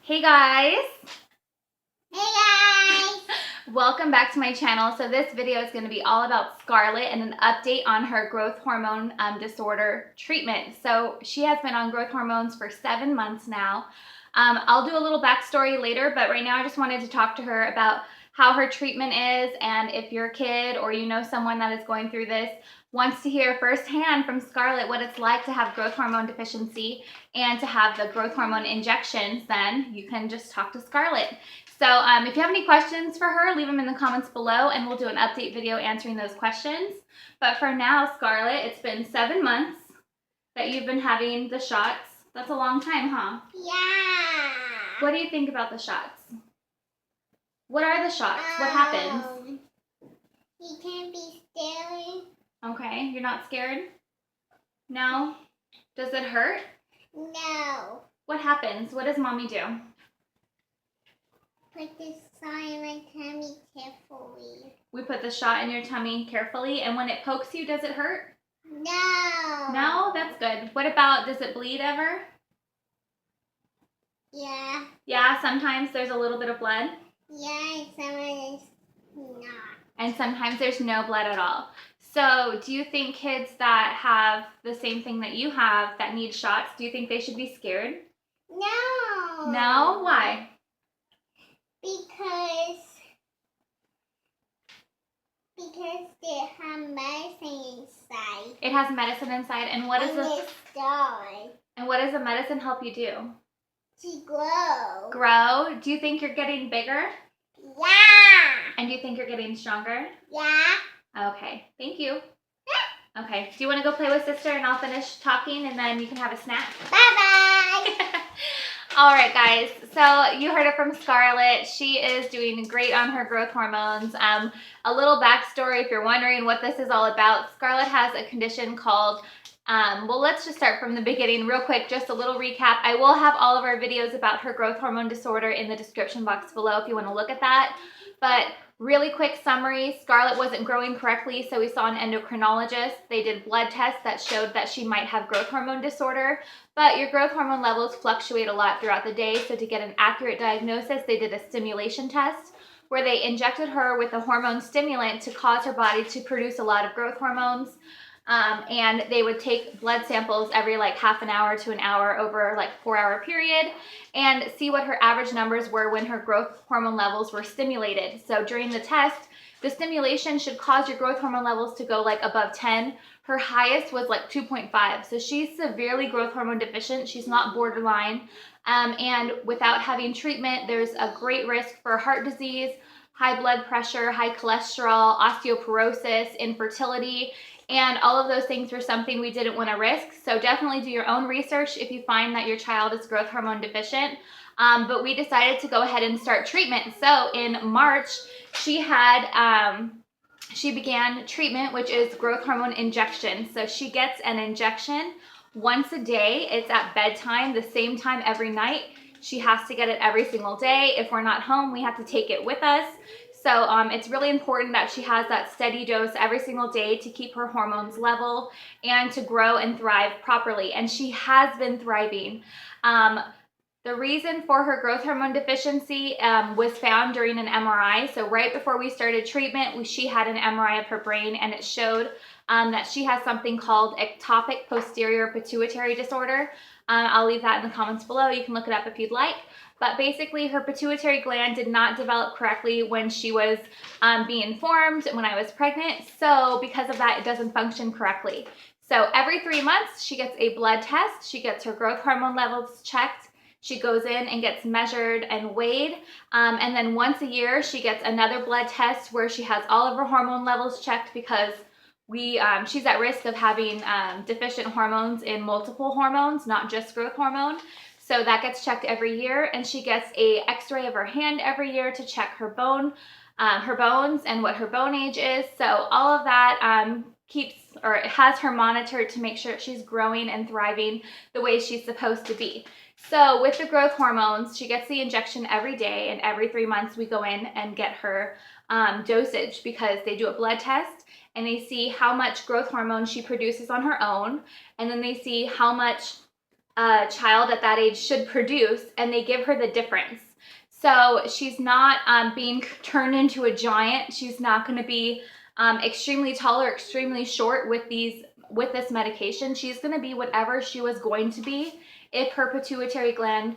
Hey guys! Hey guys! Welcome back to my channel. So this video is going to be all about Scarlett and an update on her growth hormone disorder treatment. So she has been on growth hormones for 7 months now. I'll do a little backstory later, but right now I just wanted to talk to her about how her treatment is, and if your kid or you know someone that is going through this wants to hear firsthand from Scarlett what it's like to have growth hormone deficiency and to have the growth hormone injections, then you can just talk to Scarlett. So if you have any questions for her, leave them in the comments below and we'll do an update video answering those questions. But for now, Scarlett, it's been 7 months that you've been having the shots. That's a long time, huh? Yeah. What do you think about the shots? What are the shots? What happens? You can't be scared. Okay, you're not scared? No? Does it hurt? No. What happens? What does mommy do? Put this shot in my tummy carefully. We put the shot in your tummy carefully, and when it pokes you, does it hurt? No. No? That's good. What about, does it bleed ever? Yeah. Yeah, sometimes there's a little bit of blood. Yeah, and sometimes not. And sometimes there's no blood at all. So do you think kids that have the same thing that you have that need shots, do you think they should be scared? No. No? Why? Because they have medicine inside. It has medicine inside, and what and does the medicine help you do? To grow. Grow? Do you think you're getting bigger? Yeah. And do you think you're getting stronger? Yeah. Okay, thank you. Okay, do you want to go play with sister and I'll finish talking and then you can have a snack? Bye-bye. All right, guys, so you heard it from Scarlett. She is doing great on her growth hormones. A little backstory, if you're wondering what this is all about, Scarlett has a condition called, well, let's just start from the beginning real quick, just a little recap. I will have all of our videos about her growth hormone disorder in the description box below if you want to look at that. But really quick summary, Scarlett wasn't growing correctly, so we saw an endocrinologist. They did blood tests that showed that she might have growth hormone disorder, but your growth hormone levels fluctuate a lot throughout the day, so to get an accurate diagnosis, they did a stimulation test where they injected her with a hormone stimulant to cause her body to produce a lot of growth hormones. And they would take blood samples every like half an hour to an hour over like 4-hour period and see what her average numbers were when her growth hormone levels were stimulated. So during the test, the stimulation should cause your growth hormone levels to go like above 10. Her highest was like 2.5. So she's severely growth hormone deficient. She's not borderline. And without having treatment, there's a great risk for heart disease, high blood pressure, high cholesterol, osteoporosis, infertility, and all of those things were something we didn't want to risk. So definitely do your own research if you find that your child is growth hormone deficient. But we decided to go ahead and start treatment. So in March, she began treatment, which is growth hormone injection. So she gets an injection once a day. It's at bedtime, the same time every night. She has to get it every single day. If we're not home, we have to take it with us. So it's really important that she has that steady dose every single day to keep her hormones level and to grow and thrive properly. And she has been thriving. The reason for her growth hormone deficiency was found during an MRI. So right before we started treatment, she had an MRI of her brain, and it showed that she has something called ectopic posterior pituitary disorder. I'll leave that in the comments below. You can look it up if you'd like. But basically, her pituitary gland did not develop correctly when she was being formed, when I was pregnant. So because of that, it doesn't function correctly. So every 3 months, she gets a blood test. She gets her growth hormone levels checked. She goes in and gets measured and weighed. And then once a year, she gets another blood test where she has all of her hormone levels checked because she's at risk of having deficient hormones in multiple hormones, not just growth hormone. So that gets checked every year, and she gets a x-ray of her hand every year to check her bones and what her bone age is. So all of that has her monitored to make sure she's growing and thriving the way she's supposed to be. So with the growth hormones, she gets the injection every day, and every 3 months we go in and get her dosage because they do a blood test and they see how much growth hormone she produces on her own, and then they see how much a child at that age should produce, and they give her the difference. So she's not being turned into a giant. She's not going to be extremely tall or extremely short with this medication. She's going to be whatever she was going to be if her pituitary gland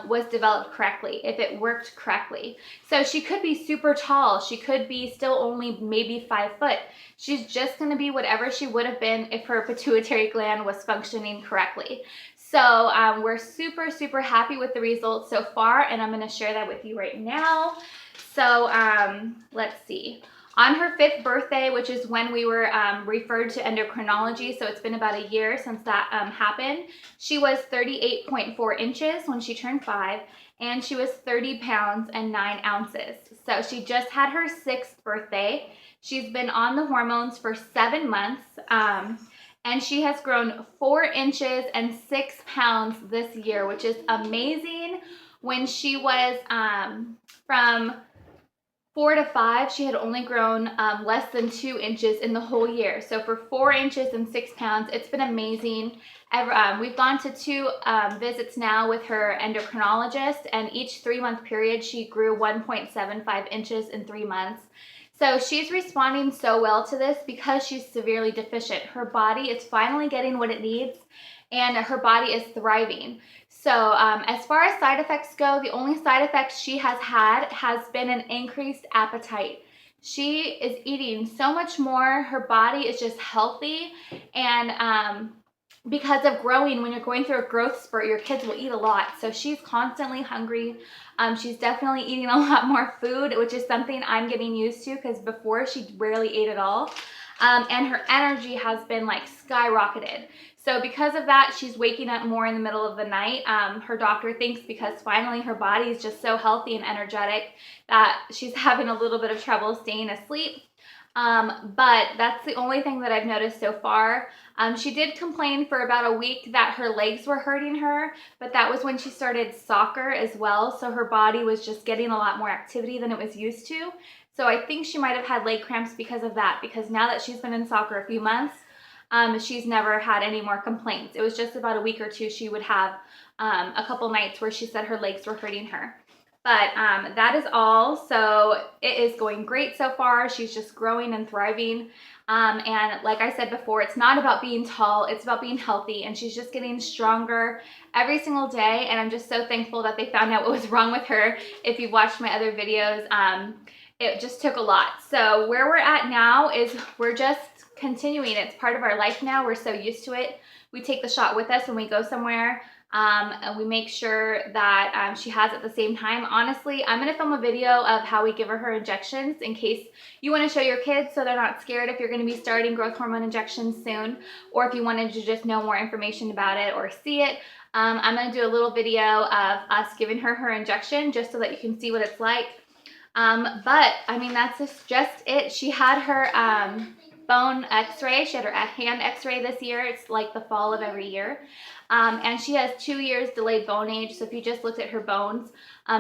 was developed correctly, if it worked correctly. So she could be super tall. She could be still only maybe 5 foot. She's just going to be whatever she would have been if her pituitary gland was functioning correctly. So we're super, super happy with the results so far, and I'm going to share that with you right now. So let's see. On her 5th birthday, which is when we were referred to endocrinology, so it's been about a year since that happened, she was 38.4 inches when she turned 5, and she was 30 pounds and 9 ounces. So she just had her 6th birthday. She's been on the hormones for 7 months, and she has grown 4 inches and 6 pounds this year, which is amazing. When she was from 4 to 5, she had only grown less than 2 inches in the whole year. So for 4 inches and 6 pounds, it's been amazing. We've gone to 2 visits now with her endocrinologist, and each 3-month period, she grew 1.75 inches in 3 months. So she's responding so well to this because she's severely deficient. Her body is finally getting what it needs, and her body is thriving. So as far as side effects go, the only side effects she has had has been an increased appetite. She is eating so much more. Her body is just healthy, and because of growing, when you're going through a growth spurt, your kids will eat a lot. So she's constantly hungry. She's definitely eating a lot more food, which is something I'm getting used to because before she rarely ate at all. And her energy has been like skyrocketed. So because of that, she's waking up more in the middle of the night. Her doctor thinks because finally her body is just so healthy and energetic that she's having a little bit of trouble staying asleep. But that's the only thing that I've noticed so far. She did complain for about a week that her legs were hurting her, but that was when she started soccer as well. So her body was just getting a lot more activity than it was used to. So I think she might have had leg cramps because of that, because now that she's been in soccer a few months, she's never had any more complaints. It was just about a week or two she would have a couple nights where she said her legs were hurting her. But that is all. So it is going great so far. She's just growing and thriving. And like I said before, it's not about being tall, it's about being healthy, and she's just getting stronger every single day. And I'm just so thankful that they found out what was wrong with her. If you watched my other videos, it just took a lot. So where we're at now is we're just continuing. It's part of our life now. We're so used to it. We take the shot with us when we go somewhere. And we make sure that she has it at the same time. Honestly, I'm going to film a video of how we give her injections in case you want to show your kids so they're not scared if you're going to be starting growth hormone injections soon, or if you wanted to just know more information about it or see it. I'm going to do a little video of us giving her injection just so that you can see what it's like. But I mean, that's just it. She had her bone x-ray. She had her hand x-ray this year. It's like the fall of every year. And she has 2 years delayed bone age. So if you just looked at her bones,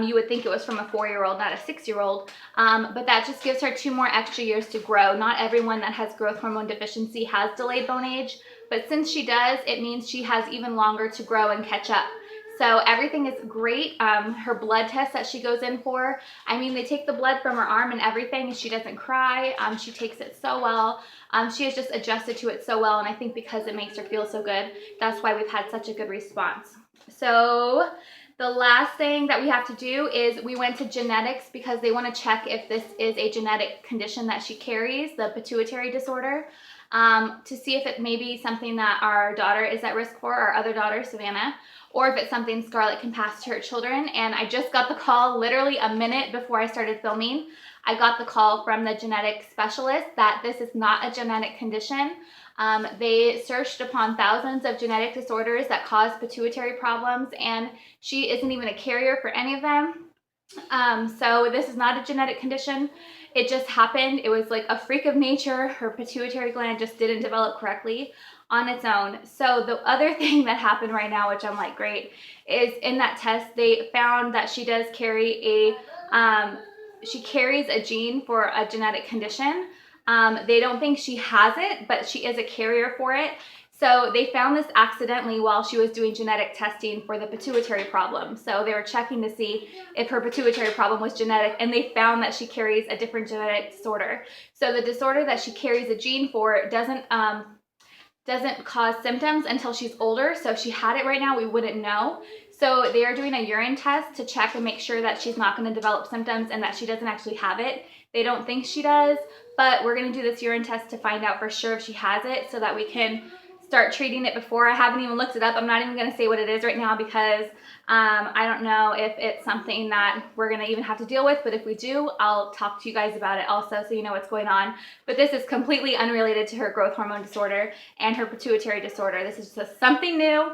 you would think it was from a 4-year-old, not a 6-year-old. But that just gives her 2 more extra years to grow. Not everyone that has growth hormone deficiency has delayed bone age, but since she does, it means she has even longer to grow and catch up. So everything is great. Her blood test that she goes in for, I mean, they take the blood from her arm and everything, and she doesn't cry. She takes it so well. She has just adjusted to it so well, and I think because it makes her feel so good, that's why we've had such a good response. So the last thing that we have to do is we went to genetics because they want to check if this is a genetic condition that she carries, the pituitary disorder, to see if it may be something that our daughter is at risk for, our other daughter, Savannah, or if it's something Scarlett can pass to her children. And I just got the call literally a minute before I started filming. I got the call from the genetic specialist that this is not a genetic condition. They searched upon thousands of genetic disorders that cause pituitary problems, and she isn't even a carrier for any of them. So this is not a genetic condition. It just happened. It was like a freak of nature. Her pituitary gland just didn't develop correctly on its own. So the other thing that happened right now, which I'm like, great, is in that test, they found that she does carry she carries a gene for a genetic condition. They don't think she has it, but she is a carrier for it. So they found this accidentally while she was doing genetic testing for the pituitary problem. So they were checking to see if her pituitary problem was genetic, and they found that she carries a different genetic disorder. So the disorder that she carries a gene for doesn't cause symptoms until she's older. So if she had it right now, we wouldn't know. So they are doing a urine test to check and make sure that she's not going to develop symptoms and that she doesn't actually have it. They don't think she does, but we're going to do this urine test to find out for sure if she has it so that we can start treating it before. I haven't even looked it up. I'm not even going to say what it is right now because I don't know if it's something that we're going to even have to deal with, but if we do, I'll talk to you guys about it also so you know what's going on. But this is completely unrelated to her growth hormone disorder and her pituitary disorder. This is just something new.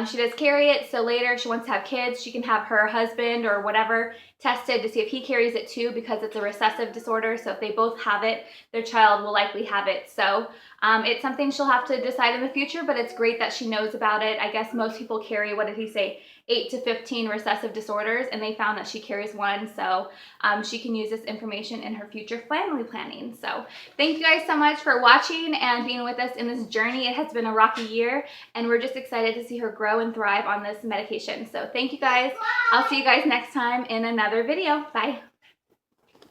She does carry it, so later if she wants to have kids, she can have her husband or whatever tested to see if he carries it too, because it's a recessive disorder. So if they both have it, their child will likely have it. So it's something she'll have to decide in the future, but it's great that she knows about it. I guess most people carry, what did he say, 8 to 15 recessive disorders, and they found that she carries one, so she can use this information in her future family planning. So thank you guys so much for watching and being with us in this journey. It has been a rocky year, and we're just excited to see her grow and thrive on this medication. So thank you guys. I'll see you guys next time in another video. Bye.